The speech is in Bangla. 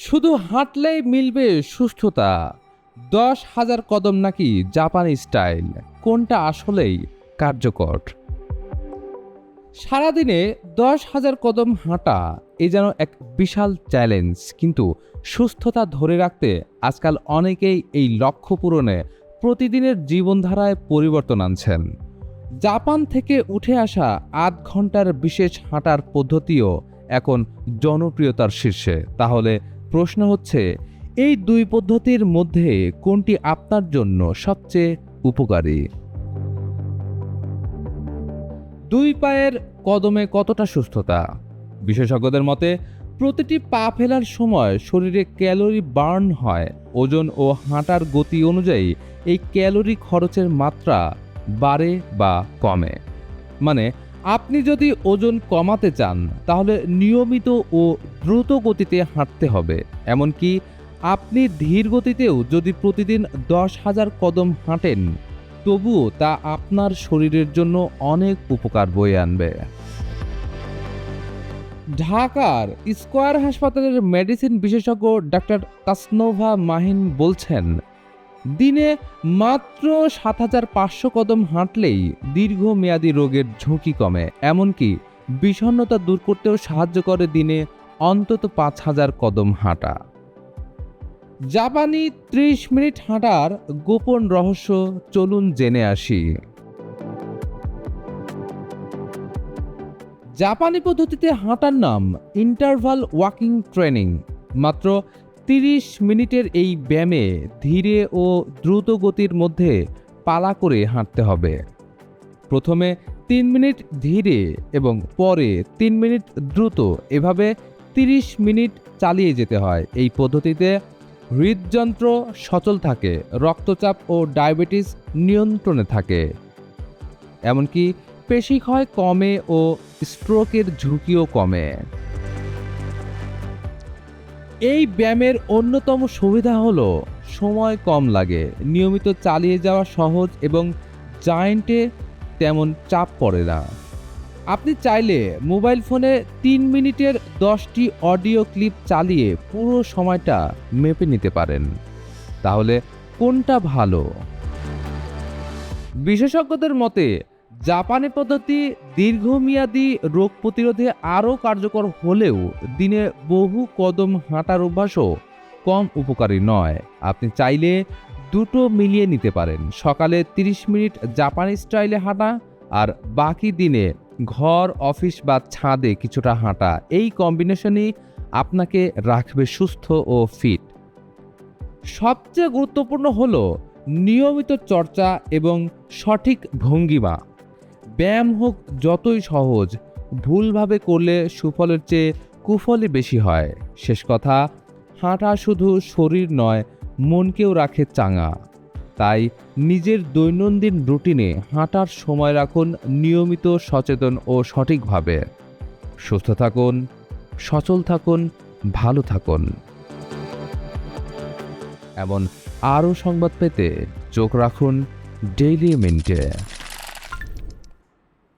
শুধু হাঁটলেই মিলবে সুস্থতা? 10,000 কদম নাকি জাপানি স্টাইল, কোনটা আসলেই কার্যকর? সারাদিনে 10,000 কদম হাঁটা এ যেন এক বিশাল চ্যালেঞ্জ, কিন্তু সুস্থতা ধরে রাখতে আজকাল অনেকেই এই লক্ষ্য পূরণে প্রতিদিনের জীবনধারায় পরিবর্তন আনছেন। জাপান থেকে উঠে আসা আধ ঘন্টার বিশেষ হাঁটার পদ্ধতিও এখন জনপ্রিয়তার শীর্ষে। তাহলে প্রশ্ন হচ্ছে, এই দুই পদ্ধতির মধ্যে কোনটি আপনার জন্য সবচেয়ে উপকারী? দুই পায়ের কদমে কতটা সুস্থতা? বিশেষজ্ঞদের মতে প্রতিটি পা ফেলার সময় শরীরে ক্যালোরি বার্ন হয়। ওজন ও হাঁটার গতি অনুযায়ী এই ক্যালোরি খরচের মাত্রা বাড়ে বা কমে। মানে, আপনি যদি ওজন কমাতে চান তাহলে নিয়মিত ও দ্রুত গতিতে হাঁটতে হবে। এমনকি আপনি ধীর গতিতেও যদি প্রতিদিন 10,000 কদম হাঁটেন, তবুও তা আপনার শরীরের জন্য অনেক উপকার বয়ে আনবে। ঢাকার স্কয়ার হাসপাতালের মেডিসিন বিশেষজ্ঞ ডাক্তার তাসনোভা মাহিন বলছেন, দিনে মাত্র 7,500 কদম হাঁটলেই দীর্ঘমেয়াদী রোগের ঝুঁকি কমে। এমনকি বিষণ্ণতা দূর করতেও সাহায্য করে দিনে অন্তত 5,000 কদম হাঁটা। জাপানি 30 মিনিট হাঁটার গোপন রহস্য চলুন জেনে আসি। জাপানি পদ্ধতিতে হাঁটার নাম ইন্টারভাল ওয়াকিং ট্রেনিং। মাত্র 30 মিনিটের এই ব্যায়ামে ধীরে ও দ্রুত গতির মধ্যে পালা করে হাঁটতে হবে। প্রথমে 3 মিনিট ধীরে এবং পরে 3 মিনিট দ্রুত, এভাবে 30 মিনিট চালিয়ে যেতে হয়। এই পদ্ধতিতে হৃদযন্ত্র সচল থাকে, রক্তচাপ ও ডায়াবেটিস নিয়ন্ত্রণে থাকে, এমনকি পেশিক্ষয় কমে ও স্ট্রোকের ঝুঁকিও কমে। এই ব্যায়ামের অন্যতম সুবিধা হলো সময় কম লাগে, নিয়মিত চালিয়ে যাওয়া সহজ এবং জয়েন্টে তেমন চাপ পড়ে না। আপনি চাইলে মোবাইল ফোনে 3 মিনিটের 10টি অডিও ক্লিপ চালিয়ে পুরো সময়টা মেপে নিতে পারেন। তাহলে কোনটা ভালো? বিশেষজ্ঞদের মতে জাপানি পদ্ধতি দীর্ঘমেয়াদী রোগ প্রতিরোধে আরও কার্যকর হলেও দিনে বহু কদম হাঁটার অভ্যাসও কম উপকারী নয়। আপনি চাইলে দুটো মিলিয়ে নিতে পারেন, সকালে 30 মিনিট জাপানি স্টাইলে হাঁটা আর বাকি দিনে ঘর, অফিস বা ছাদে কিছুটা হাঁটা। এই কম্বিনেশনই আপনাকে রাখবে সুস্থ ও ফিট। সবচেয়ে গুরুত্বপূর্ণ হলো নিয়মিত চর্চা এবং সঠিক ভঙ্গিমা। ব্যায়াম হোক যতই সহজ, ভুলভাবে করলে সুফলের চেয়ে কুফলই বেশি হয়। শেষ কথা, হাঁটা শুধু শরীর নয়, মনকেও রাখে চাঙা। তাই নিজের দৈনন্দিন রুটিনে হাঁটার সময় রাখুন নিয়মিত, সচেতন ও সঠিকভাবে। সুস্থ থাকুন, সচল থাকুন, ভালো থাকুন। এমন আরও সংবাদ পেতে চোখ রাখুন ডেইলি মিন্টে।